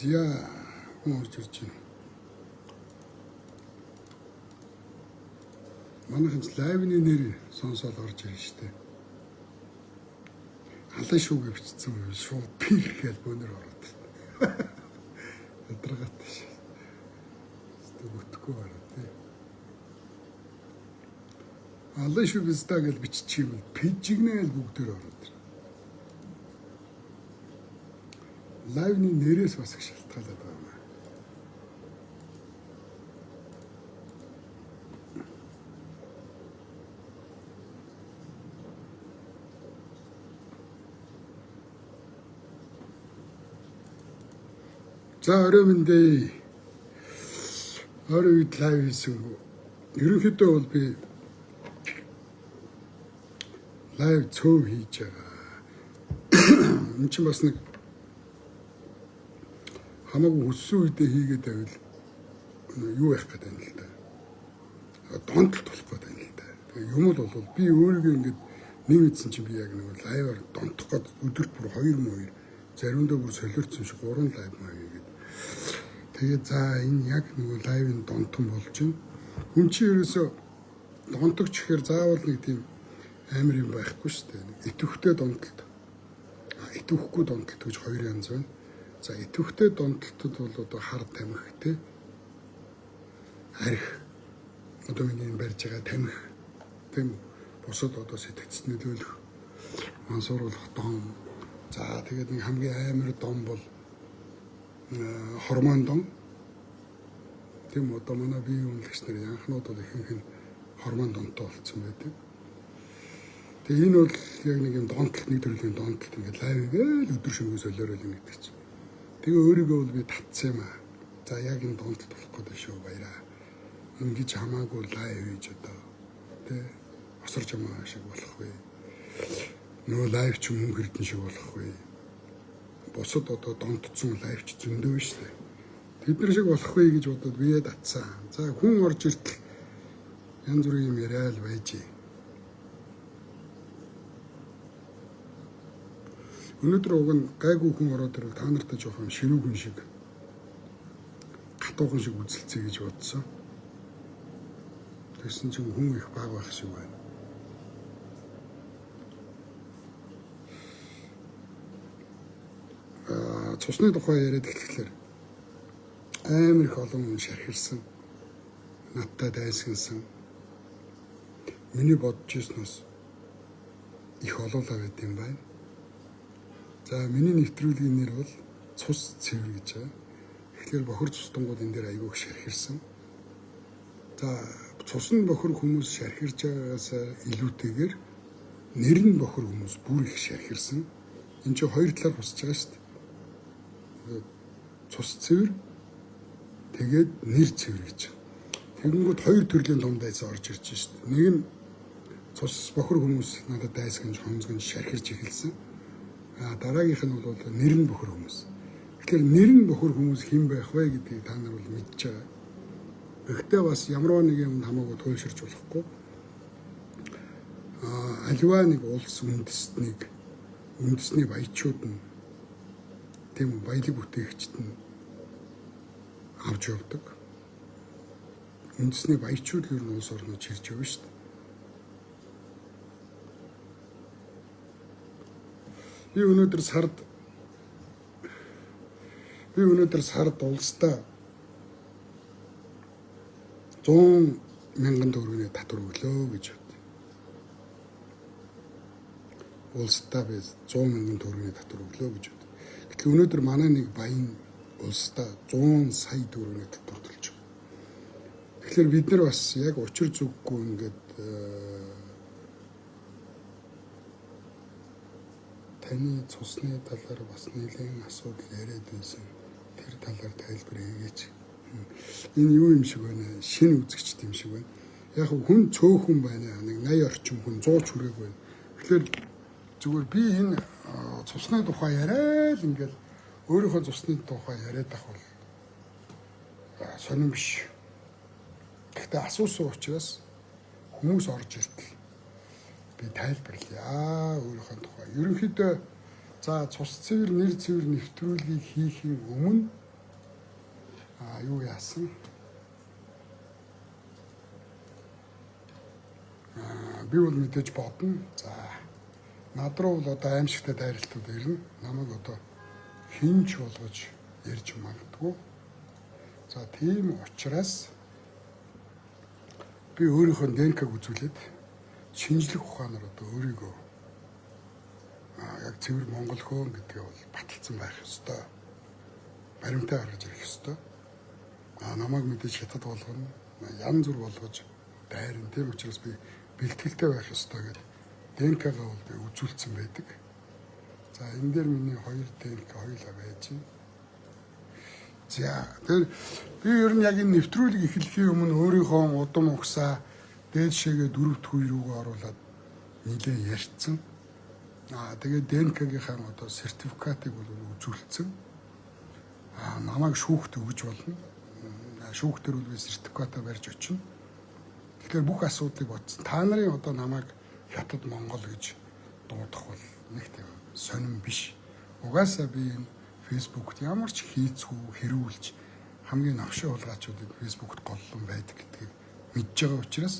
Зя хүн орж ирж байна. Манайхан лайвны нэр сонсоод орж ирж штэ. Халан шүүгээ бичсэн юм шүү. Пих гэж бөөнөр ороод. Ядрагат ш. Стөгөхгүй байна тий. Халан шүүгээ стаг гэж биччих юм. Пижигнэл бүгдээр ороод. Лайвны нэрээс бас их шалтгаалаад байна. За орой мэндэ. Орой үед лайв хийсэнгүү. Ерөнхийдөө бол би лайв цөв хийж байгаа. Энд чинь бас нэг хамаагүй хүссэн үедээ хийгээд байвал юу яах гэдэг юм л да. Донтолт болох гэдэг юм л да. Тэгээ юм бол би өөрийгөө ингэж нэг мэдсэн чинь би яг нэг лайваар донтох гээд өдөрт бүр 2 заримдаа бүр солиорцсон шиг 3 лайв маяг гээд. Тэгээ за энэ яг нэг лайвын донтон болж байна. Хүн чи ерөөсө донтогч гэхээр заавал нэг тийм амар юм байхгүй шүү дээ. Итвэхтэй донтолт. Итвэхгүй донтолт гэж 2 янз байна. За итвэхтэй донтолтод бол одоо хар тамхи тий. Арх. Одоо миний барьж байгаа тамхи. Тийм бусад одоо сэтгцэд нөлөөлөх мансууруулах дон. За тэгээд нэг хамгийн амар дон бол хормон дон. Тийм одоо манай бие үнэлэгч нар анхнууд бол ихэнх нь хормон донтой болсон байдаг. Тэгээ энэ бол яг нэг юм донтолт нэг төрлийн донтолт ингээд лайв гээл өдөр шөнөгүй солиорол ингэдэг чинь. Тэгээ өөрийгөө бол би татсан юм аа. За яг энэ донтолт болох гэдэг шүү баяраа. Ингэж хамаагүй лайв хийж одоо тий осорж амаа шиг болох вэ. Нөө лайв ч мөнгө хэрдэн шиг болох вэ. Бусад одоо донтцсон лайвч зөндөө шүү дээ. Тэд нар шиг болох вэ гэж бодоод бие татсан. За хүн орж иртэл янз бүрийн юм яриад байж. Өнөөдөр уг нь гайгүй хүн ороод ирвэл та нартай жоохон ширүүгэн шиг хатуухан шиг үзэлцээ гэж бодсон. Тэгсэн чинь хүн их баг байх шиг байна. Цусны тухай яриад эхлэхээр амар их олон хүн шархирсан. Надтай дайсгансан. Миний бодож ирснээс их олоолаа байд юм байна. За миний нэвтрүүлгийн нэр бол цус цэвэр гэж байна. Тэгэхээр бохор цустангууд энэ дээр айгүйх шархирсан. За цус нь бохор хүмүүс шархирж байгаагаас илүүтэйгээр нэр нь бохор хүмүүс бүр их шархирсан. Энд чинь хоёр талаар хусаж байгаа шүү дээ. Цус цэвэр тэгээд нэр цэвэр гэж. Тэгэнгүүт хоёр төрлийн том дайсан орж ирж шүү дээ. Нэг нь цус бохор хүмүүс надад дайсгаж хонцгож шархирж эхэлсэн. Дараагийнх нь бол нэр нь бохор хүмүүс. Тэгэхээр нэр нь бохор хүмүүс хэн байх вэ гэдгийг та нар бол мэдж байгаа. Гэхдээ бас ямар нэг юм хамаагүй туйлширч болохгүй. Аливаа нэг улс үндэсний баячууд нь тийм үү баялаг бүтээгчд нь авч явдаг. Үндэсний баячууд ер нь улс орноо чирж явна шүү дээ. Би өнөөдөр сард улстай 100,000 төгрөгийн татвар өглөө гэж бод. Улстай би 100,000 төгрөгийн татвар өглөө гэж бод. Гэтэл өнөөдөр манай нэг баян улстай 100 сая төгрөгийн татвар төлж байгаа. Тэгэхээр бид нар бас яг учир зүггүй ингээд таны цусны талаар бас нэлээд асуудал яриад байсан. Тэр талаар тайлбар хийгээч. Энэ юу юм шиг байна? Шинэ үзэгчд юм шиг байна. Яг хүн цөөхөн байна. Нэг 80 орчим хүн 100 ч хүрээг байна. Тэгэхээр зүгээр би энэ цусны тухай яриад ингээд өөрийнхөө цусны тухай яриад авах бол сонирм биш. Гэхдээ асуусан учраас хүмүүс орж иртэл би тайлбарлая өөрийнхөө тухай. Ерөнхийдөө за цус цэвэр нэр цэвэр нэвтрүүлгийг хийхийн өмнө Юу яасан? Би бол мэдээж бодно. За над руу бол одоо аимшигтай дайралтууд ирнэ. Намайг одоо хинч болгож ярьж магадгүй. За тийм учраас би өөрийнхөө ДНК-г үзүүлээд шинжлэх ухаанаар одоо өөрийгөө яг цэвэр монгол хөөн гэдгээ бол баталсан байх ёстой. Баримтаа гаргаж ирэх ёстой. Намайг мэдээж хятад болгоно. Янз бүр болгож дайрна. Тийм учраас би бэлтгэлтэй байх ёстой гэдэг ДНК-гаа бол би үзүүлсэн байдаг. За энэ дээр миний 2 ДНК хоёулаа байж байна. За тэр би ер нь яг энэ нэвтрүүлэг эхлэхийн өмнө өөрийнхөө удам угсаа дээд шигээ 4-р рүүгээ оруулаад нилээ ярьцсан. Тэгээд ДНК-гийнхаа одоо сертификатыг бол үзүүлсэн. Намайг шүүхт өгж болно. Шүүхтэр бол би сертификатаа барьж очино. Тэгэхээр бүх асуудлыг бодсон. Та нарын одоо намайг хятад Монгол гэж дуудах бол нэг тийм сонирн биш. Угаасаа би энэ фэйсбүүкт ямар ч хийцгүй хэрүүлж хамгийн новшин хулгайчуудыг фэйсбүүкт голлон байдаг гэдгийг мэдж байгаа учраас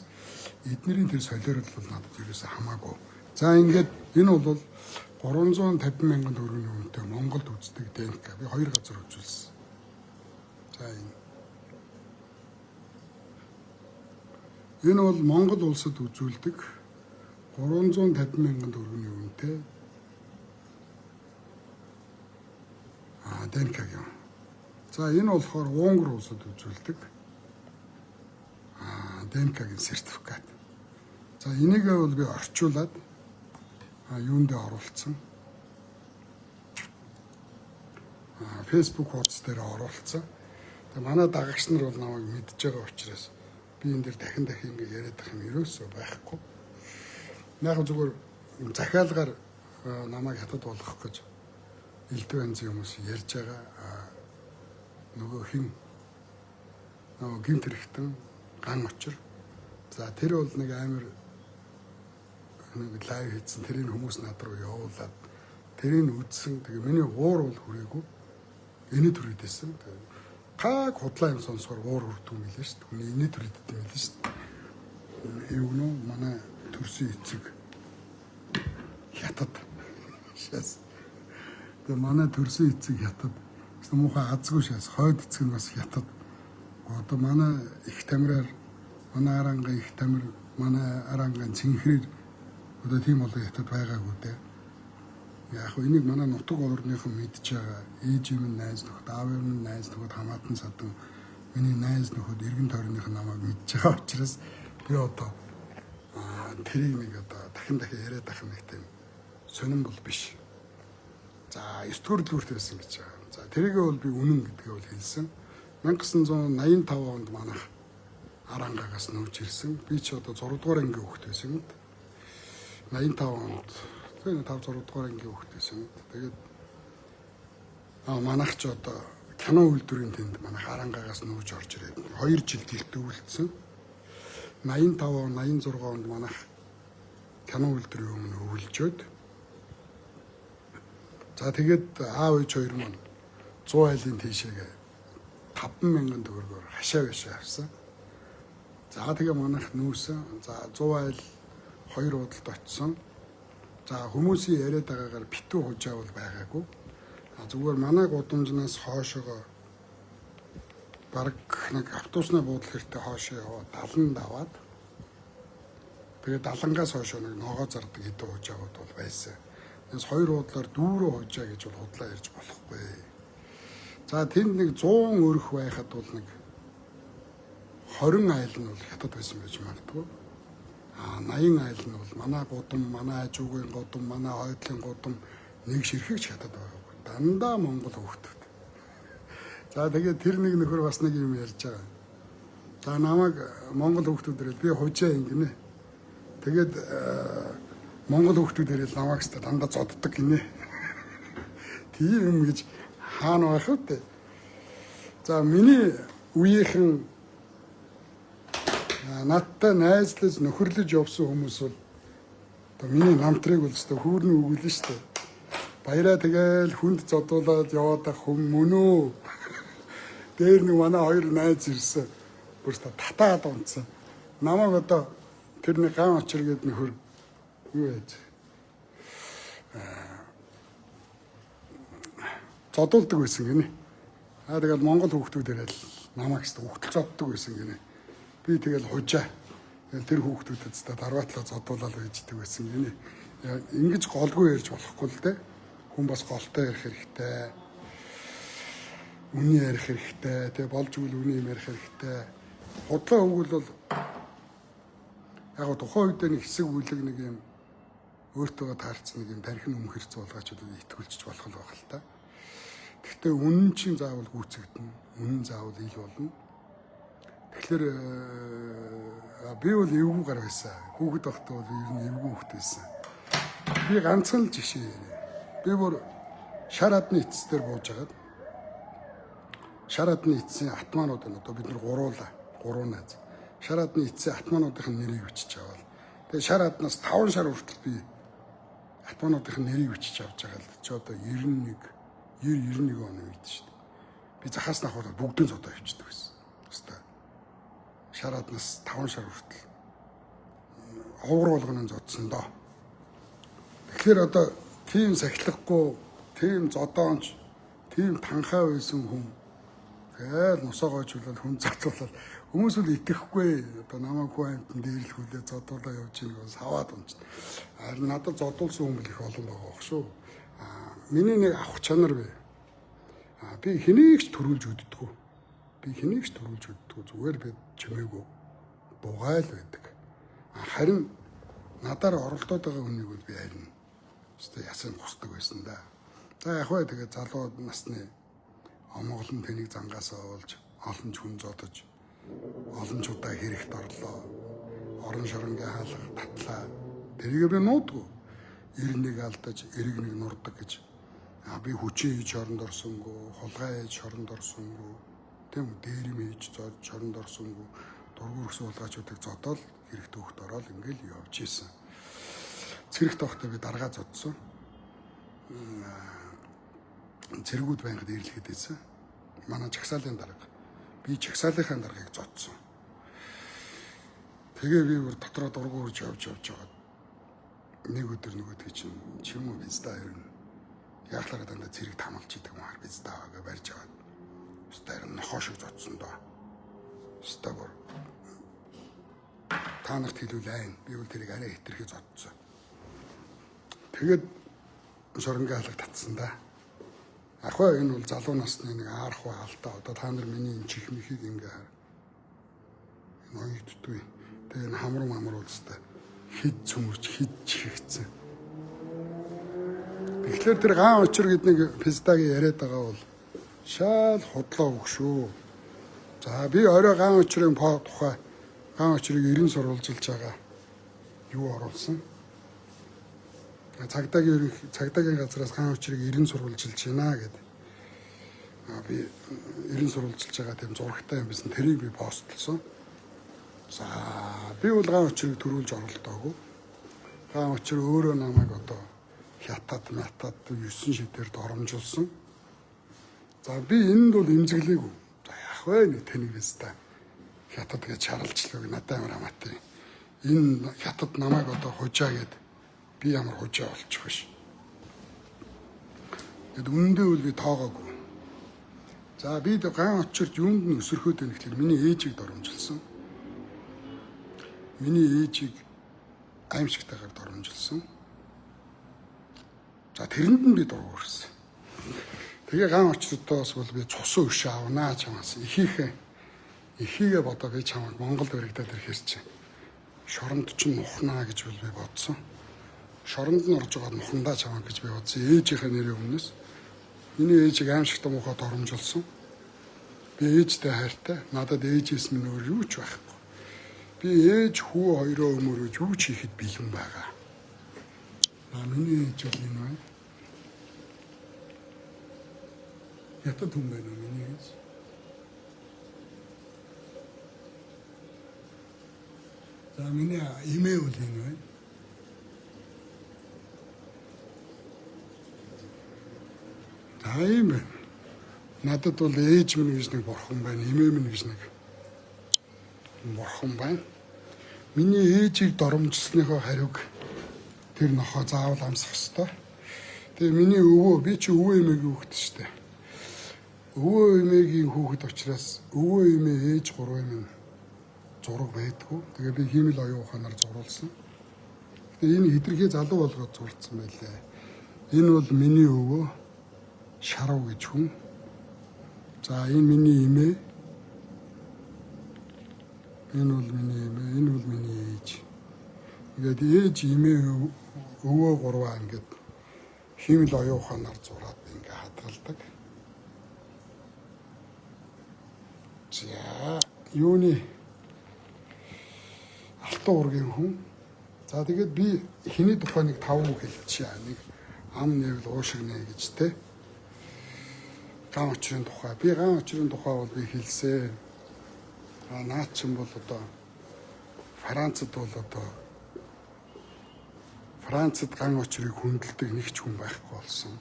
эднэрийн тэр солиорол бол надад ерөөсөө хамаагүй. За ингээд энэ бол 350 мянган төгрөгийн үнэтэй Монголд үздэг ДНК. Би 2 газар үзүүлсэн. За энэ бол Монгол улсад үзүүлдэг 350 мянган төгрөгийн үнэтэй ДНК юм. За энэ болохоор Унгар улсад үзүүлдэг ДНК-гийн сертификат. За энийгээ бол би орчуулад юундээ оруулсан. Facebook хуудас дээр оруулсан. Тэгээ манай дагагч нар бол намайг мэдж байгаа учраас би энэ дэр дахин ингэ яриад байх юм ерөөсөө байхгүй. Яг зүгээр захиалгаар намайг хятад болгох гэж элдв анзын хүмүүс ярьж байгаа. Нөгөө гинт хэрэгтэн ган очир. За тэр бол нэг амар нэг лайв хийсэн. Тэрийг хүмүүс над руу явуулаад тэрийг үзсэн. Тэгээ миний уур бол хүрээгүй. Энэд хүрээдсэн. Таг худлаа юм сонсохоор уур хүрдэг юм билээ шүү дээ. Хүний энэд хүрээддэг юм билээ шүү дээ. Юу нөө манай төрсөн эцэг хятад. Шээс. Тэгээ манай төрсөн эцэг хятад. Муухай азгүй шээс. Хойд эцэг нь бас хятад. Одоо манай их тамираар манай аранга их тамир манай арангаан цэнхрээр одоо тийм болоо хятад байгаагүй дээ. Яг хөө энийг манай нутаг орныхон мэдж байгаа. Ээж юм найз нөхөд, аав юм найз нөхөд хамаатан садан миний найз нөхөд эргэн тойрных намайг мэдж байгаа учраас би одоо тэрийг нэг одоо дахин яриад байх нэг тийм сонирн бол биш. За 9-р дүрт байсан гэж байгаа. За тэрийгээ бол би үнэн гэдгээ бол хэлсэн. 1985 онд манайх арангаагаас нүүж ирсэн. Би ч одоо 6 дугаар ангийн хүүхэд байсан юм. 85 онд тэгээ 5 6 дугаар ангийн хүүхэд байсан юм. Тэгээд манайх ч одоо кино үйлдвэрийн тэнд манайх арангаагаас нүүж орж ирээд 2 жил гэртээ үлдсэн. 85 он 86 онд манайх кино үйлдвэрийн өмнө өвлжөөд. За тэгээд аав ээж хоёр маань 100 айлын тийшээгээ 5 мянган төгрөгөөр хашаа бишээ авсан. За тэгээ манайх нүүсэн. За 100 айл 2 удалд очсон. За хүмүүсийн яриад байгаагаар битүү хужаа бол байгаагүй. Зүгээр манай гудамжнаас хоошоогоо бараг нэг автобуснаа буудлах хэрэгтэй хоошоо яваад 70 даваад тэгээд 70-аас хойш нэг ногоо зардаг хэдэн хужаагууд бол байсан. Тэс 2 удлаар дүүрөө хужаа гэж бол худлаа ярьж болохгүй. За тэнд нэг 100 өрх байхад бол нэг 20 айл нь бол хятад байсан байж магадгүй. 80 айл нь бол манай гудам, манай хажуугийн гудам, манай хойдлын гудам нэг ширхэгч хятад байгаагүй. Дандаа Монгол хүүхдүүд. За тэгээд тэр нэг нөхөр бас нэг юм ярьж байгаа. За намайг Монгол хүүхдүүдээр би хужаа ингэнэ. Тэгээд Монгол хүүхдүүдээр намайг ч дандаа зодддаг гинэ. Тийм юм гэж хаана байх вэ? За миний үеийнхэн надтай найзлаж нөхөрлөж явсан хүмүүс бол одоо миний намтрыг бол өстой хүүрний үгэл нь шүү дээ. Баяраа тэгэл хүнд зодуулаад яваад ах хүм мөн үү? Дээр нэг манай хоёр найз ирсэн. Бүр татаад унтсан. Намайг одоо тэрний ган очир гээд нөхөр юу яаж зодуулдаг байсан гинэ. Тэгээд Монгол хүүхдүүдээр л намайг ч хүүхдэл зоддог байсан гинэ. Би тэгэл хужаа. Тэр хүүхдүүдэд та дараатлаа зодуулаад байждаг байсан гинэ. Ингэж голгүй ярьж болохгүй л дээ. Хүн бас голтой ярих хэрэгтэй. Үний ярих хэрэгтэй. Тэгээ болж үл үний юм ярих хэрэгтэй. Худлаа өгвөл бол яг тухайн үед нэг хэсэг бүлэг нэг юм өөртөөгөө таарсан нэг юм тархин өмхөрц болгоочдод итгүүлчих болох л байх л та. Гэхдээ үнэн чинь заавал гүйцэгдэнэ. Үнэн заавал ил болно. Тэгэхээр би бол эвгүй гар байсан. Хүүхэд байхдаа бол ер нь эвгүй хүүхэд байсан. Би ганцхан л жишээ. Би бүр шар адны эцэс дээр бууж агаад шар адны эцсийн атманууд нь одоо бид нар гурван найз. Шар адны эцсийн атмануудын нэрийг бичиж аваад. Тэгээ шар аднаас 5 шар хүртэл би атмануудын нэрийг бичиж авч байгаа л чи одоо 91 оны үед шүү дээ. Би захаас нахвал бүгдийн зодоо авчдаг байсан. Хэвээ. Шар аднаас 5 шар хүртэл овгор болгоны зодсон доо. Тэгэхээр одоо тийм сахилахгүй, тийм зодоонч, тийм танхаа байсан хүн тэгэл нусоогоочулаад хүн зодуулаад хүмүүс үл итгэхгүй одоо намайг хүнтэн дээрлэхүүлээ зодуулаа явж ийн гэж саваад унчна. Харин надад зодуулсан хүн их олон байгаа бох шүү. Миний нэг авах чанар бай. Би хэнийг ч төрүүлж өддөггүй. Зүгээр би чимээгүй бугайл байдаг. Харин надаар оролдоод байгаа хүнийг бол би харин өстой ясан гусдаг байсан да. За яг хөө тэгээ залуу насны омголон тэнийг зангаасаа олж олон ч хүн зодож олон ч удаа хэрэгт орлоо. Орон шоронгийн хаалга татлаа. Тэрийг би нуудгүй. Ирнийг алдаж, эрэг нэг нурдаг гэж. Би хүчээ хийж шоронд орсонгүй, хулгай хийж шоронд орсонгүй. Тийм үү, дээрэм хийж шоронд орсонгүй. Дургуурс уулгаачуудыг зодоод хэрэгт өөхт ороод ингээл явж исэн. Цэрэг тогтоо би даргаа зодсон. Цэргүүд байнга дээрлэхэд ийсэн. Манай чагсаалын дарга. Би чагсаалынхаа даргаыг зодсон. Тэгээ би бүр дотроо дургуурж явж байгаа. Нэг өдөр нөгөөдгий чинь чим үү биз даа ер нь. Яахлаараа дандаа цэрэг тамалж идэг маар биз даа гэж барьж аваад. Өстөр нохоо шиг зодсон доо. Өстөр бүр та нарт хэлүүлээ. Би бол тэрийг арай хэтэрхий зодсон. Тэгээд шоронгийн хаалга татсан да. Ахаа энэ бол залуу насны нэг аарах ба алдаа. Одоо та нар миний энэ чих михийг ингээ ноёддгүй. Тэгээ энэ хамар уулстай хид цөмөрч хид чихэгцэн. Тэгэхээр тэр гаан очир гэд нэг пистагийн яриад байгаа бол шал худлаа үг шүү. За би орой гаан очирын тухай гаан очирыг 90 сурвалжилж байгаа. Юу оруулсан? Цагдаагийн газраас гаан очирыг 90 сурвалжилж байна гэдэг. Би 90 сурвалжилж байгаа тийм зурагтай юм байсан. Тэрийг би постлсон. За би бол гаан очирыг төрүүлж оролдоогүй. Гаан очир өөрөө намайг одоо хятад 9 шидээр доромжилсан. За би энэнд бол имзэглээгүй. За яах вэ нэг тэнийг биз та. Хятад гэж чаралчлаа надад амар хамаатай. Энэ хятад намайг одоо хужаа гэд би ямар хужаа болчих биш. Тэгэд үнэндээ бол би тоогоогүй. За би гаан очирт юунд нь өсөрхөөд байна гэхэлэр миний ээжийг доромжилсан. Миний ээжийг аимшигтайгаар доромжилсан. За тэрэнд нь би дургуурсан. Тэгээ гаан очиртоос бол би цусан өш авнаа чамаас. Ихийгээ бодоо би чамайг Монголд баригдаад ирэхэр чинь шоронд чинь нухнаа гэж би бодсон. Шоронд нь орж байгаа нухандаа чамайг гэж би бодсон. Ээжийнхээ нэрийн өмнөөс миний ээжийг аимшигтай муухай доромжилсан. Би ээжтэй хайртай. Надад ээжээс минь өөр юу ч байхгүй. Би ээж хүү хоёроо өмөрөөж юу ч хийхэд бэлэн байгаа. Миний ээж бол энэ байна. Ятад хүн байна миний ээж. За миний эмээ бол энэ байна. За ийм байна. Надад бол ээж минь гэж нэг бурхан байна, эмээ минь гэж нэг бурхан байна. Миний ээжийг доромжилсныхоо хариуг тэр нохоо заавал амсах ёстой. Тэгээ миний өвөө, би чи өвөө эмээгийн хүүхэд шүү дээ. Өвөө эмээгийн хүүхэд учраас өвөө эмээ ээж гурвын минь зураг байдгүй. Тэгээ би хиймэл оюун ухаанаар зуруулсан. Тэгээ энэ хитрхи залуу болгоод зурцсан байлээ. Энэ бол миний өвөө Шарав гэж хүн. За энэ миний эмээ. Энэ бол миний эмээ, энэ бол миний ээж. Ингээд ээж, эмээ, өвөө гурваа ингээд хиймэл оюун ухаанаар зураад ингээд хадгалдаг. За юуны алтан ургийн хүн. За тэгээд би хэний тухай нэг 5 үг хэлчихье. Нэг ам нэвэл уушигнэ гэж те. Ган очрын тухай. Би ган очрын тухай бол би хэлсэн. Наад чинь бол одоо Францад бол одоо Францад ган очрыг хүндэлдэг нэг ч хүн байхгүй болсон.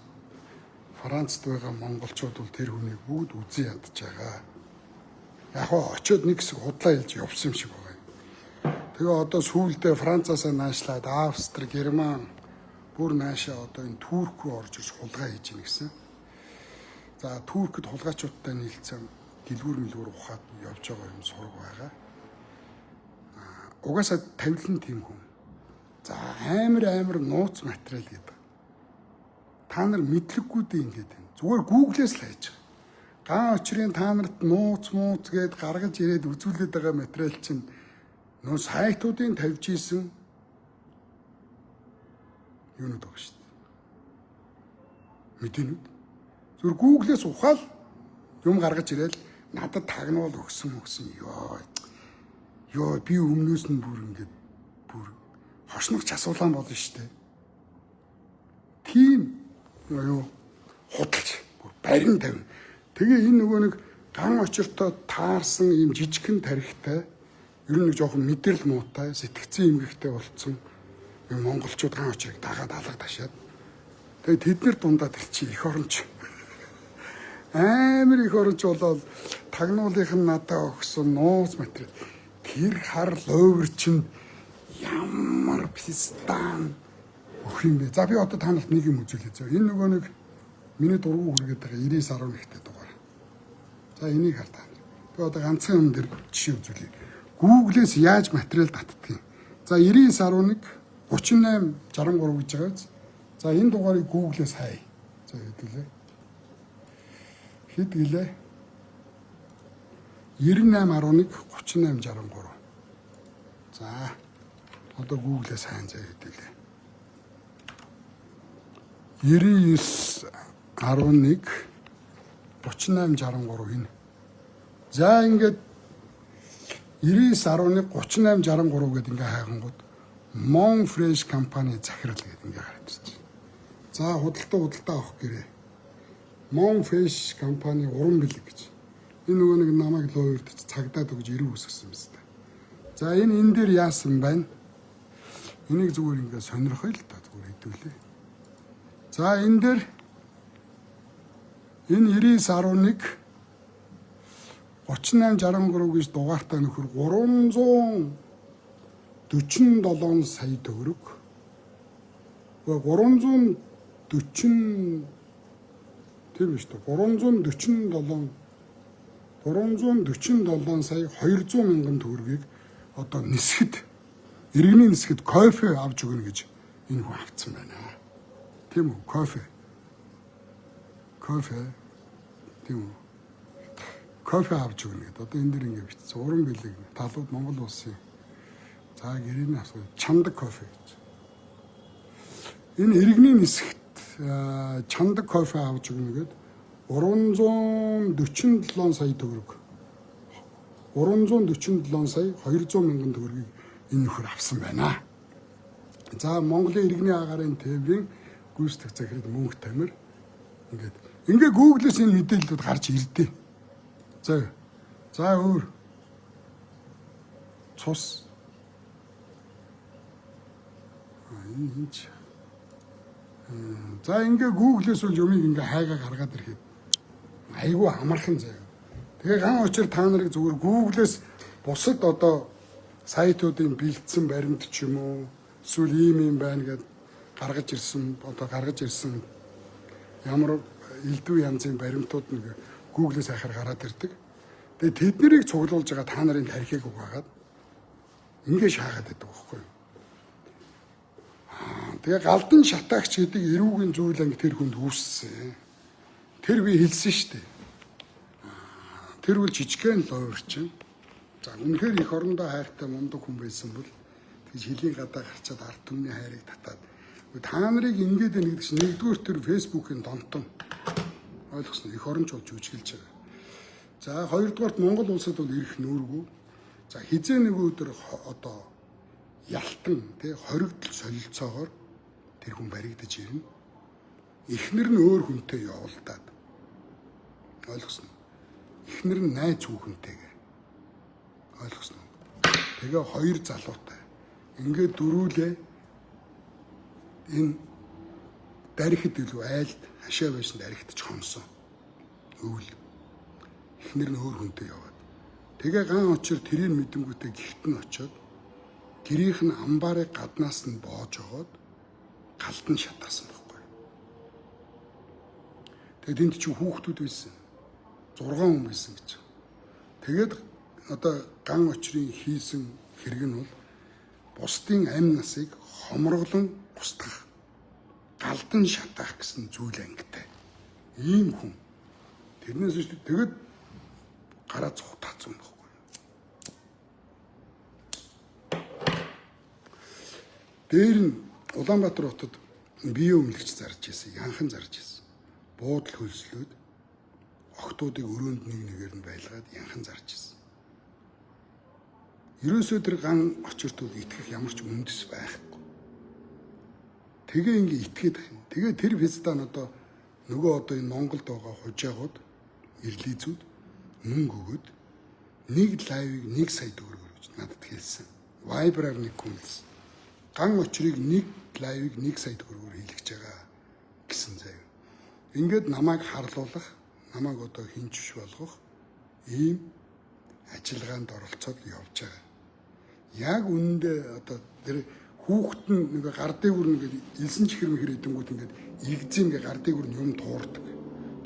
Францад байгаа монголчууд бол тэр хүнийг бүгд үзэн ядж байгаа. Яг хоо очиод нэг хэсэг худлаа хэлж явсан юм шиг байгаа юм. Тэгээ одоо сүүлдээ Францаасаа наашлаад Австри, Герман бүр наашаа одоо энэ Турк руу орж ирж хулгай хийж ийн гэсэн. За Туркд хулгайчуудтай нийлцэн дэлгүүр ухаад явж байгаа юм сураг байгаа. Угаасаа тавилан тийм хүн. За амар нууц материал гэдэг. Та нар мэдлэггүйдээ ингэж байна. Зүгээр Google-ээс л хайж байгаа. Ган очрын та нарт нууц гээд гаргаж ирээд үзүүлээд байгаа материал чинь нөө сайтуудын тавьж ийсэн юунууд байгаа шүү дээ. Мэдээнүүд. Зүгээр Google-ээс ухаал юм гаргаж ирээл надад тагнуул өгсөн. Йоо би өмнөөс нь бүр хошногч асуулаан болно шүү дээ. Тийм юу худалч бүр барин тавина. Тэгээ энэ нөгөө нэг ган очиртой таарсан ийм жижигхэн тарихтай ер нь нэг жоохон мэдрэл муутай сэтгцэн эмгэгтэй болцсон юм монголчууд ган очирыг дагаад алга ташаад тэгээ тэднэр дундаа тэр чи эх оронч амар их оронч болоод тагнуулынх нь надад өгсөн нууц материал тэр хар ловер чинь ямар пистан өх юм бэ. За би одоо та нарт нэг юм үзүүлээ зөө. Энэ нөгөө нэг миний дургу хүргээд байгаа 99.1-тэй дугаар. За энийг хар та. Би одоо ганцхан юм дээр жишээ үзүүлье. Google-ээс яаж материал татдгийг. За 99.1 3863 гэж байгаа биз. За энэ дугаарыг Google-ээс хай. За хэдүүлээ. Хэд гэлээ? 98.1 3863. За одоо Google-ээс хайн заа хэдүүлээ. 99.1 3863 энэ. За ингээд 99.1 3863 гэдэг ингээ хайхангууд Mon Fresh компани захирал гэдэг ингээ гараад ирж байна. За худалдаа авах гэрээ. Mon Fresh компани уран бэлэг гэж. Энэ нөгөө нэг намайг лоорд цагдаад өгж ирүү үсгэсэн юм байна. За энэ дээр яасан байна? Энийг зүгээр ингээ сонирхоё л та зүгээр хэдүүлээ. За энэ дээр энэ 99.1 3863 гэж дугаартай нөхөр 347 сая төгрөг. 340 тийм биш үү? 347 сая 200 мянган төгрөгийг одоо нисгэд иргэний нисгэд кофе авч өгнө гэж энэ хүн авцсан байна. Тийм үү? Кофе. Тийм үү? Кофе авч өгнө гэдэг. Одоо энэ дэр ингэ бичсэн. Уран бэлэг талууд Монгол улсын. За гэрээний асуу чандаг кофе гэж. Энэ иргэний нисгт чандаг кофе авч өгнө гэдэг 347 сая төгрөг. 347 сая 200 мянган төгрөгийг энэ нөхөр авсан байна. За Монголын иргэний агарын тээврийн гүйцэтгэх захирал мөнх тамир ингээд Google-с энэ мэдээллүүд гарч ирдээ. За өөр цус энэ хинч. За ингээ Google-с бол юмыг ингээ хайгаа гаргаад ирэхэд айгүй амархан заяа. Тэгээ ган очир та нарыг зүгээр Google-с бусад одоо сайтуудын бэлдсэн баримт ч юм уу эсвэл ийм байна гэд гаргаж ирсэн ямар элдв янзын баримтууд нэг Google-с хайхаар гараад ирдэг. Тэгээ тэднийг цуглуулж байгаа та нарын тархийг угаагаад ингэ шаагаад байдаг байхгүй юу? Тэгээ галдан шатаагч гэдэг эрүүгийн зүйл анги тэр хүнд үүссэн. Тэр би хэлсэн шүү дээ. Тэр үл жижигхэн лоорчин. За үнэхээр их орондоо хайртай мундаг хүн байсан бол тэгж хилийн гадаа гарчаад ард түмний хайрыг татаад та нарыг ингэж нэгдэж нэгдүгээр тэр фэйсбүүкийн донтон ойлгосноо их оронч болж үжиглэж байгаа. За хоёрдугаарт Монгол улсад бол ирэх нүүргүй. За хизээ нэг өдөр одоо ялтан тий хоригдл солилцоогоор тэр хүн баригдаж ирнэ. Эхнэр нь өөр хүнтэй явуулдаад ойлгосноо. Эхнэр нь найз хүүхэнтэйгээ ойлгосноо. Тэгээ хоёр залуутай ингээд дөрүүлээ энэ дарихд илүү айлд хашаа байсан дарихтж хонсон. Өвл. Эхнэр нь өөр хүнтэй яваад. Тэгээ ган очир тэрийг мэдэнгүүтээ гихт нь очиод гэрийнх нь амбаарыг гаднаас нь боож өгөөд галдан шатаасан байхгүй. Тэгээд энд чинь хүүхдүүд байсан. 6 хүн байсан гэж. Тэгээд одоо ган очрын хийсэн хэрэг нь бол бусдын амь насыг хомроглон устгах, галдан шатаах гэсэн зүйл ангитай. Ийм хүн. Тэрнээс биш тэгээд гараа цухтаацсан байхгүй. Дээр нь Улаанбаатар хотод бие өмлөгч зарж ирсэн, янхан зарж ирсэн. Буудал хөлслөөд охтуудыг өрөөнд нэгээр нь байлгаад янхан зарж ирсэн. Ерөөсөө тэр ган очирт бол итгэх ямар ч үндэс байхгүй. Тэгээ ингээ итгээд их. Тэгээ тэр фестан одоо нөгөө одоо энэ Монголд байгаа хужаагууд, ирлизүүд мөнгө өгөөд нэг лайвыг 1 сая төгрөгөөр гэж надад хэлсэн. Viber-аар нэг хүн хэлсэн. Ган очрыг нэг лайвыг 1 сая төгрөгөөр хийлгэж байгаа гэсэн заяа. Ингээд намайг харлуулах, намайг одоо хинжвш болгох ийм ажиллагаанд оролцоод явж байгаа. Яг үнэндээ одоо тэр хүүхэд нь нэг гар дээгүр ингээд элсэн чихэр мэхэр идэнгүүт ингээд игзэн ингээд гар дээгүр нь юм туурдаг.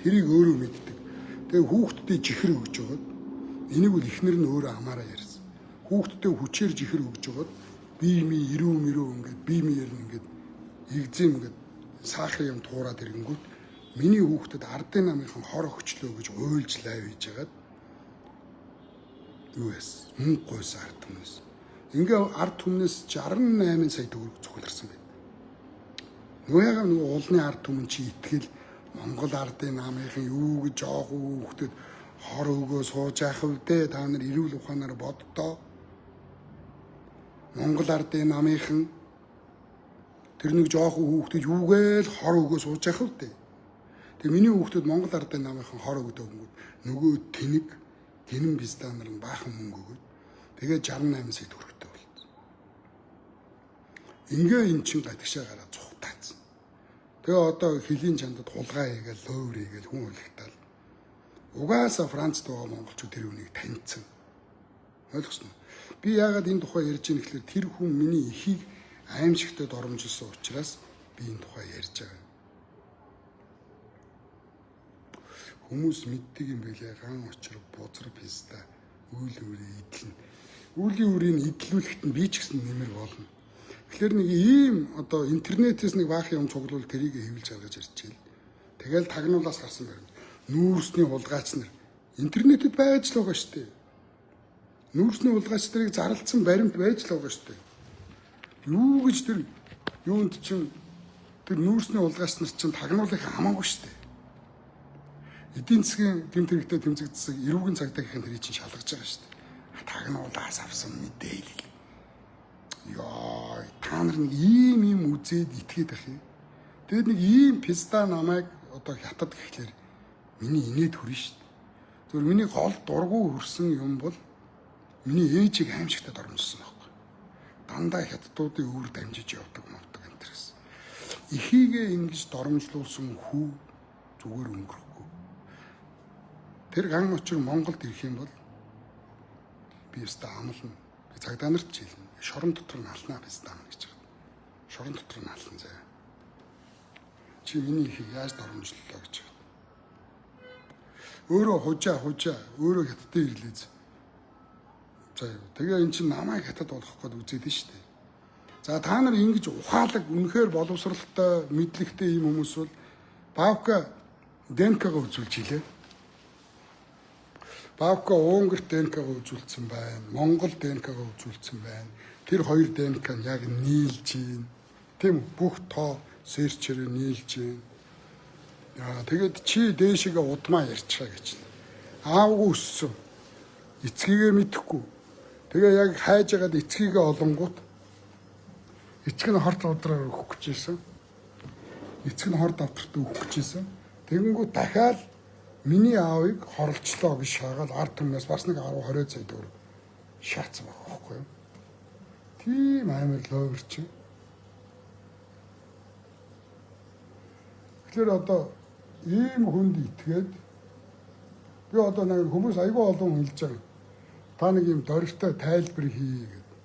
Тэрийг өөрөө мэддэг. Тэгээ хүүхэдтэй чихэр өгж өгöd энийг бол эхнэр нь өөрөө амаараа ярьсан. Хүүхэдтэй хүчээр чихэр өгж өгöd бие ми ирүү ингээд бие миэр нь ингээд игзэн ингээд сахар юм туураад ирэнгүүт миний хүүхдэд ардын намынхан хор өгчлөө гэж уйлж лайв хийж хагаад юу эс мөнгө гойс ард хүмүүс. Ингээ ард түмнээс 68 сая төгрөг цугларсан байна. Нөгөө уулны ард түмэн чи итгэл Монгол ардын намынхан юу гэж жоох хүүхдэд хор өгөө сууж яах вэ? Та нар эрүүл ухаанаар боддоо. Монгол ардын намынхан тэр нэг жоох хүүхдэд юугээл хор өгөө сууж яах вэ? Тэгээ миний хүүхдэд Монгол ардын намынхан хор өгдөг юм. Нөгөө тэнэг гинэн бистанаар нь баахан мөнгө өгөөд тэгээ 68 сая төгрөгтэй болсон. Ингээ эн чин гадагшаа гараад цухтаацсан. Тэгээ одоо хөлийн чандад хулгай хийгээл ловр хийгээл хүн үлгтаал. Угаасаа Францд байгаа монголчууд тэр үнийг таньцсан. Ойлгосноо? Би яагаад энэ тухай ярьж байгаа гэхээр тэр хүн миний эхийг аимшигтад оромжилсан учраас би энэ тухай ярьж байгаа. Хүмүүс мэддэг юм байлаа ган очир бузар писта үйл үрээ идэлнэ. Үлийн үрийг идэлүүлэхэд нь би ч гэсэн нэмэр болно. Тэгэхээр нэг ийм одоо интернетээс нэг баах юм цуглуул тэрийг хэвлж гаргаж ирчихэл. Тэгэл тагнуулаас гарсан байна. Нүүрсний хулгайч нар интернетэд байж л байгаа шүү дээ. Нүүрсний хулгайч нарыг зарлцсан баримт байж л байгаа шүү дээ. Юу гэж тэр юунд чинь тэр нүүрсний хулгайч нар чинь тагнуулах хамаагүй шүү дээ. Эдийн засгийн гэмт хэрэгтээ тэмцэгдсэн эрүүгийн цагдаагийнхан тэрийг чинь шалгаж байгаа шүү дээ. Тагнуулаас авсан мэдээлэл. Яа, та нар нэг ийм үзээд итгээд ах юм. Тэгэд нэг ийм писта намайг одоо хятад гэхлээр миний инээд хүрнэ шүү дээ. Зөвхөн миний гол дургу хөрсөн юм бол миний ээжийг аимшигтад оромжсон байхгүй. Дандаа хятадуудын өвөр дамжиж явдаг мовдөг энтерс. Эхийгээ ингэж доромжлуулсан хүү зүгээр өнгөрөхгүй. Тэр ган учир Монголд ирэх юм бол би өстө амлна. Би цагдаа нарт ч хэлнэ. Шорон дотор нь алнаа биз даа гэж байна. Шорон дотор нь ална заа. Чи миний ихийг яаж доромжлолоо гэж байна. Өөрөө хужаа өөрөө хятадд ирлээ. За тэгээ эн чинь намайг хятад болох гээд үзээд нь шүү дээ. За та нар ингэж ухаалаг үнэхээр боловсралтай мэдлэгтэй юм хүмүүс бол Бавка ДНК-г үзүүлж илээ. Бавка Унгарт ДНК-г үзүүлсэн байна. Монгол ДНК-г үзүүлсэн байна. Тэр хоёр ДНК нь яг нийлж байна. Тийм бүх тоо серчээр нийлж байна. Тэгээд чи дээшгээ удмаа ярьчихаа гэж. Аавгүй өссөн. Эцгийгээ мэдэхгүй. Тэгээ яг хайж агаад эцгийгээ олонгууд эцэг нь хорт авдраар өгөх гэжсэн. Эцэг нь хорт авдрт өгөх гэжсэн. Тэгэнгүүт дахиад миний аавыг хорлцлоо гэж шаагаад ард түмнээс бас нэг 10 20 сая төгрөг шаацсан байгаа байхгүй юу? Тийм амар ловер чи. Тэгэхээр одоо ийм хүнд итгээд би одоо нэг хүмүүс айгүй олон хэлж байгаа. Та нэг юм дөрвтэй тайлбар хий гэдэг.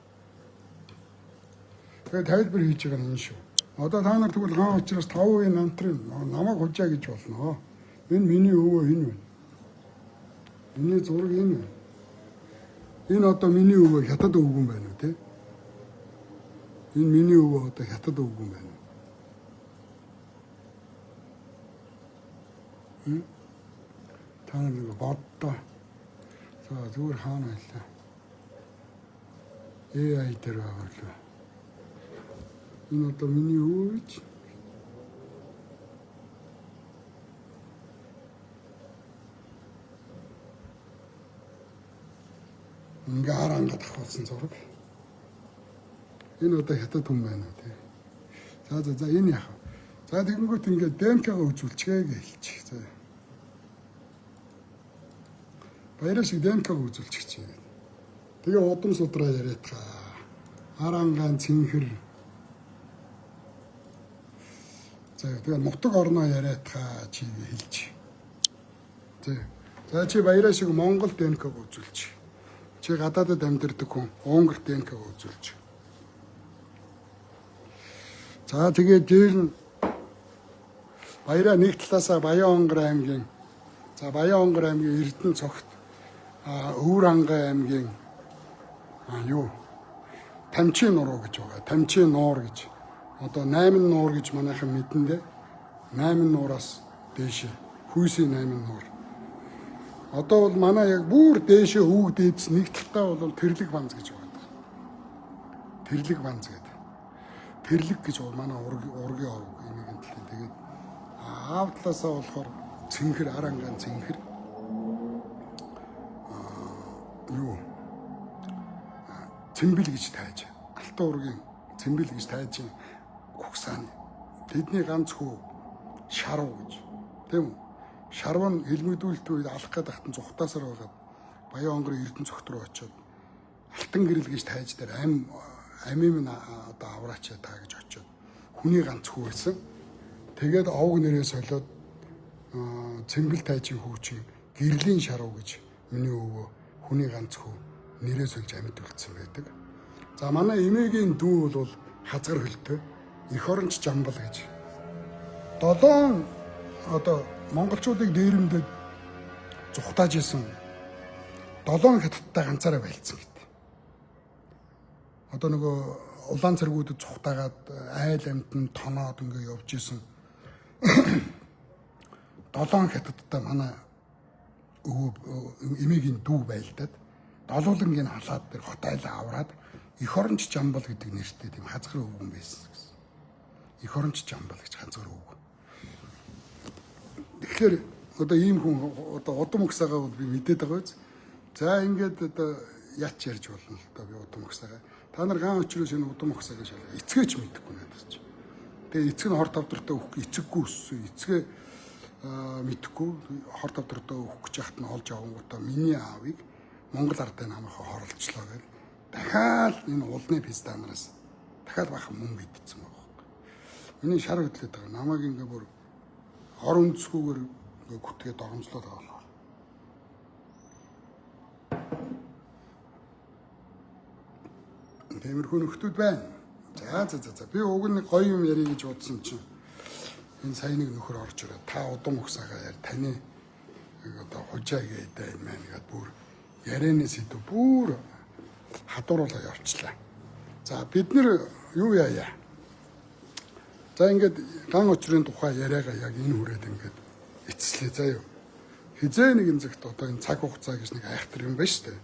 Тэгээд тайлбар хийж байгаа нь энэ шүү. Одоо та нар тэгвэл хаан учраас 5% намтрын намайг хужаа гэж болно. Энэ миний өвөө энэ байна. Миний зураг энэ байна. Энэ одоо миний өвөө хятад өвгөн байна уу те? Энэ миний өвөө одоо хятад өвгөн байна. Та нар нэг боддоо. За зүгээр хаана байлаа. AI дээр байгаа л. Энэ одоо миний өвөө гэж. Ингээ харангаад авахсан зураг. Энэ одоо хятад хүн байна уу тий. За энэ яах вэ? За тэгэнгүүт ингээ ДНК-г үзүүлчихээ гэж хэлчих. За. Баяраа шиг ДНК-г үзүүлчих. Тэгээ удам судраа яриад та. Харангаан цэнхэр. За тэгээ нутаг орноо яриад та чи хэлж. За чи баяраа шиг Монгол ДНК-г үзүүлчих. Чи гадаадд амьдардаг хүн Унгар ДНК-г үзүүлж. За тэгээд дээр нь баяраа нэг талаасаа Баян-Онгор аймгийн Баян-Онгор аймгийн Эрдэнэ цогт Өвөр ангай аймгийн Тамчин нуруу гэж байгаа. Тамчин нуур гэж. Одоо 8 нуур гэж манайхан мэдэндээ 8 нуураас дээш хүйсийн 8 нуур. Одоо бол манай яг бүр дээшээ хүүгдээдс нэг талтаа бол тэрлэг банз гэж байна. Тэрлэг банз гэдэг. Тэрлэг гэж манай ургийн ов эмийн төлөө. Тэгээд аав талаасаа болохоор цэнхэр арангаан цэнхэр цэмбэл гэж тааж. Алтан ургийн цэмбэл гэж тааж Хуксааны. Тэдний ганц хүү Шарав гэж. Тийм үү? Шарав нь хэлмэгдүүлэлт үед алах гээд ахтан зүхтаасаар байгаад Баян-Онгорын Эрдэнэ цогт руу очиод алтан гэрэл гэж тааж дээр амийн одоо авраач та гэж очиод хүний ганц хүү байсан. Тэгээд овг нэрээ солиод цэмбэл тайжийн хүү чинь гэрлийн Шарав гэж миний өвөө хүний ганц хүү нэрээ сольж амьд үлдсэн байдаг. За манай эмээгийн дүү бол хазгар хөлтэй эх оронч Жамбал гэж. 7 одоо монголчуудыг дээрэмдээд зүхтааж исэн 7 хятадтай ганцаараа байлцсан гэдэг. Одоо нөгөө улаан цэргүүдэд зүхтаагаад айл амтнд тоноод ингээ явж исэн 7 хятадтай манай эмээгийн дүү байлдаад долуулангийн халаад дээр хотайлаа аваад эх оронч Жамбал гэдэг нэртэй тийм хазгар өвгөн байсан гэсэн. Эх оронч Жамбал гэж хазгар өвгөн. Тэгэхээр одоо ийм хүн одоо удам өгсагаа бол би мэдээд байгаа биз. За ингээд одоо яач ярьж болно л да би удам өгсагаа. Та нар гаан өчрөөс энэ удам өгсагаа шалгаа. Эцгээч мэдэхгүй надад чи. Тэгээ эцэг нь хорт авдртаа өгөх эцэггүй өссөн. Эцгээ мэдэхгүй хорт авдртаа өгөх гэж яхад нь олж авангуудаа миний аавыг Монгол ардын намайхаа хорлцлоо гэж дахиад энэ улны пистанараас дахиад бахан мөнгө идсэн байгаа. Миний шар хөдлөд байгаа. Намайг ингээ бүр хор үндэсгүйгээр ингээ гүтгээд догомжлоод байгаа болохоор. Тиймэрхүү нөхдүүд байна. За. Би уг нэг гоё юм ярих гэж бодсон чинь энэ сая нэг нөхөр орж ирээ. Та удам өгсаага яар таны одоо хужаа гэдэг юм байна гэдэг бүр ярианы сэдв бүр хадууруулаа явчлаа. За бид нэр юу яая? За ингээд ган очрын тухай яриагаа яг энэ хүрээд ингээд эцслээ заяа. Хизээ нэгэн зэгт одоо энэ цаг хугацаа гэж нэг айхтар юм байна шүү дээ.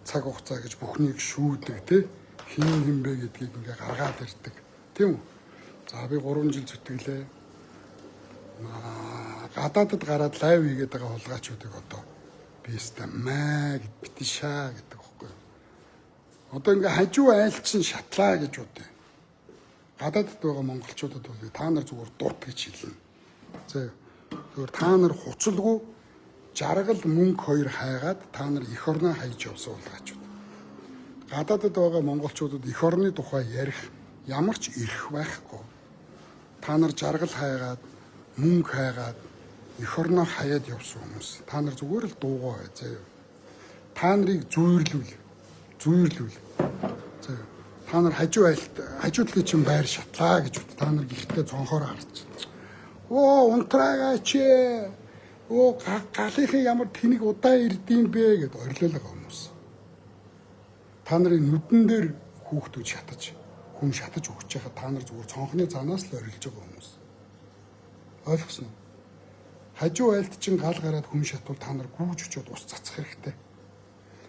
Цаг хугацаа гэж бүхнийг шүүдэг тий хин бэ гэдгийг ингээ гаргаад ирдэг тийм үү. За би 3 жил зүтгэлээ. Гадаадд гараад лайв хийгээд байгаа хулгайчуудыг одоо би өстө маа гэд битишаа гэдэг байхгүй. Одоо ингээ хажуу айлчин шатлаа гэж үдэ. Гадаадд байгаа монголчуудад бол та нар зүгээр дурт гэж хэлнэ. За зүгээр та нар хуцалгүй жаргал мөнгө хоёр хайгаад та нар эх орноо хайж явсан хулгайчууд. Гадаадд байгаа монголчуудад эх орны тухай ярих ямар ч эрх байхгүй. Та нар жаргал хайгаад мөнгө хайгаад эх орноо хаяад явсан хүмүүс. Та нар зүгээр л дуугаа бай заяа. Та нарыг зүйрлүүл. Заяа. Та нар хажуудлын чинь байр шатлаа гэж үт. Та нар гихтээ цонхоор харж. Оо унтраагач. Оо галынхын ямар тэнэг удаан ирдэм бэ гэд орилол байгаа хүмүүс. Та нарын нүдэн дээр хүүхдүүд шатаж, хүн шатаж өгч байхад та нар зүгээр цонхны занаас л орилж байгаа хүмүүс. Ойлгосноо? Хажуу айлд чинь гал гараад хүн шатвал та нар гүүж өчөөд ус цацах хэрэгтэй.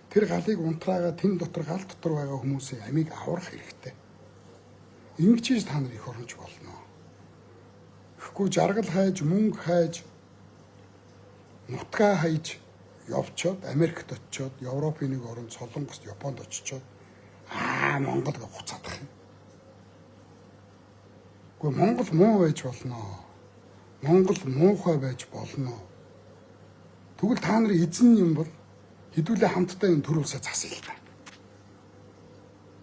Тэр галыг унтраагаа тэн дотор гал дотор байгаа хүмүүсийн амийг аврах хэрэгтэй. Ингэж та нар их оронч болно. Тэгэхгүй жаргал хайж, мөнгө хайж, нутгаа хайж явчоод Америкт очиод, Европын нэг орнд Солонгост, Японд очичоод Монгол гэж хуцаадах юм. Гэхдээ Монгол муу байж болно. Монгол муухай байж болно. Тэгвэл та нарын эзэн юм бол хэдүүлээ хамтдаа энэ төр улсаа засъя л та.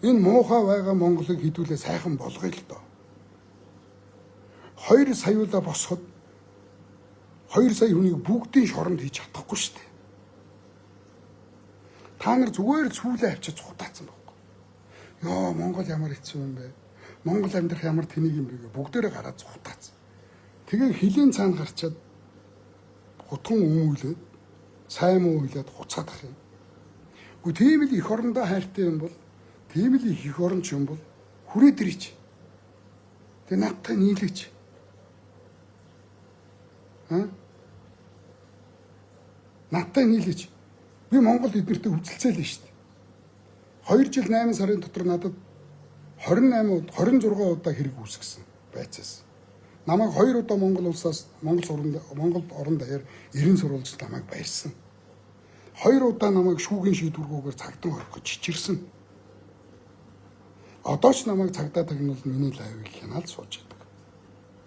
Энэ муухай байгаа Монголыг хэдүүлээ сайхан болгоё л доо. 2 саяулаа босоход 2 сая хүнийг бүгдийн шоронд хийж чадахгүй шүү дээ. Та нар зүгээр сүүлээ авчиж цухтаацсан байхгүй. Йоо Монгол ямар хэцүү юм бэ? Монгол амьдрах ямар тэнийг юм бэ? Бүгдээрээ гараад цухтаацсан. Тэгээ хилийн цаана гарчаад гутган өмүүлээд сайн муу хэлээд хуцаадах юм. Гэхдээ тийм л их орондоо хайртай юм бол, тийм л их оронч юм бол хүрээд ирээч. Тэгээ надтай нийлээч. Надтай нийлээч. Би Монгол эднэртэй үзэлцээл нь шүү дээ. 2 жил 8 сарын дотор надад 26 удаа хэрэг үүсгэсэн байцаас. Намайг 2 удаа Монгол улсаас Монгол орон даяар 90 сурвалж намайг баярсан. 2 удаа намайг шүүгийн шийдвэргүйгээр цагдаа орох гэж чичирсэн. Одоо ч намайг цагдаа тагнуул миний лайвыг хянаал сууж байдаг.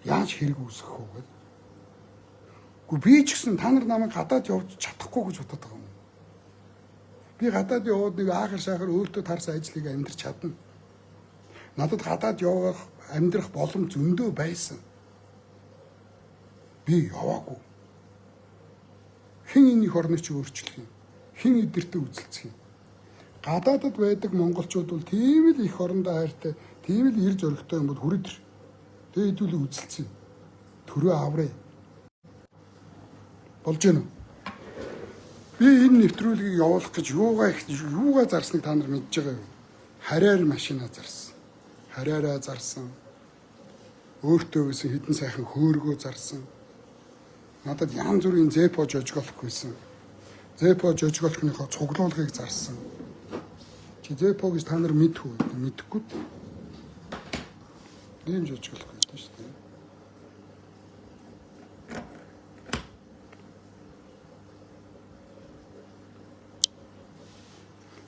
Яаж хэрэг үүсгэх вэ гэвэл би ч гэсэн та нар намайг гадаад явж чадахгүй гэж бодоод байгаа юм. Би гадаад яваад нэг аахар шахар өөртөө тарсан ажлыг амьдрч чадна. Надад гадаад явах амьдрах боломж зөндөө байсан. Би яваагүй. Хэн энэ их орныг чи өөрчлөх юм? Хэн эдэртээ үзэлцэх юм? Гадаадд байдаг монголчууд бол тийм л их орондоо хайртай, тийм л эр зоригтой юм бол хүрээд ир. Тэгээ хэдүүлээ үзэлцээ. Төрөө авраа. Болж гэнэ үү? Би энэ нэвтрүүлгийг явуулах гэж юугаа зарсныг та нар мэдж байгаа юу? Хараар машина зарсан. Хараараа зарсан. Өөртөө байсан хідэн сайхан хөөргөө зарсан. Надад янз бүрийн зэпо жожголох байсан. Зэпо жожголохныхоо цуглуулгыг зарсан. Чи зэпо гэж та нар мэдхгүй. Ийм жожголох байсан шүү дээ.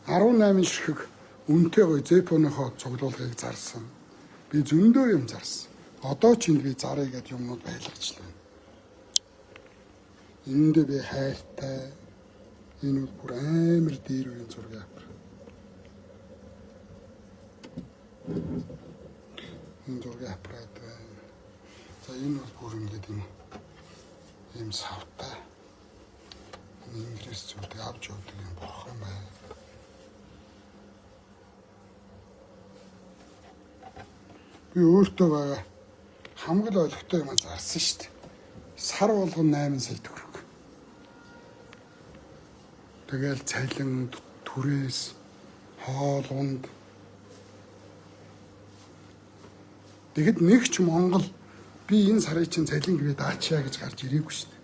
18 ширхэг үнэтэй гоё зэпоныхоо цуглуулгыг зарсан. Би зөндөө юм зарсан. Одоо ч энд би зарыг гэдэг юмнууд байлгачлаа. Энд би хайртай. Энэ бүр амар дээр үеийн зураг авах. Энэ зураг аваад байна. За энэ бол бүр ингээд юм савтай. Инглиш зүйлийг авч явдаг юм болох юм байна. Би өөртөө байгаа хамгийн ойлгохтой юм зарсан шүү дээ. Сар болгон 8 сая төгрөг. Тэгэл цалин, түрээс, хоол, унд. Тэгэд нэг ч Монгол би энэ сарын чинь цалин гэрээ даачаа гэж гарч ирээгүй шүү дээ.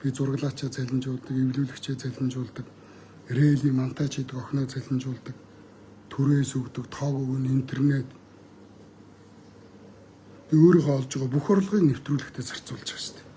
Би зурглаачаа цалинжуулдаг, эвлүүлэгчээ цалинжуулдаг, рейлийн монтаж хийдэг охиноо цалинжуулдаг, түрээс өгдөг, тоог өгөн интернет. Би өөрийнхөө олж байгаа бүх орлогыг нэвтрүүлэгтээ зарцуулж байгаа шүү дээ.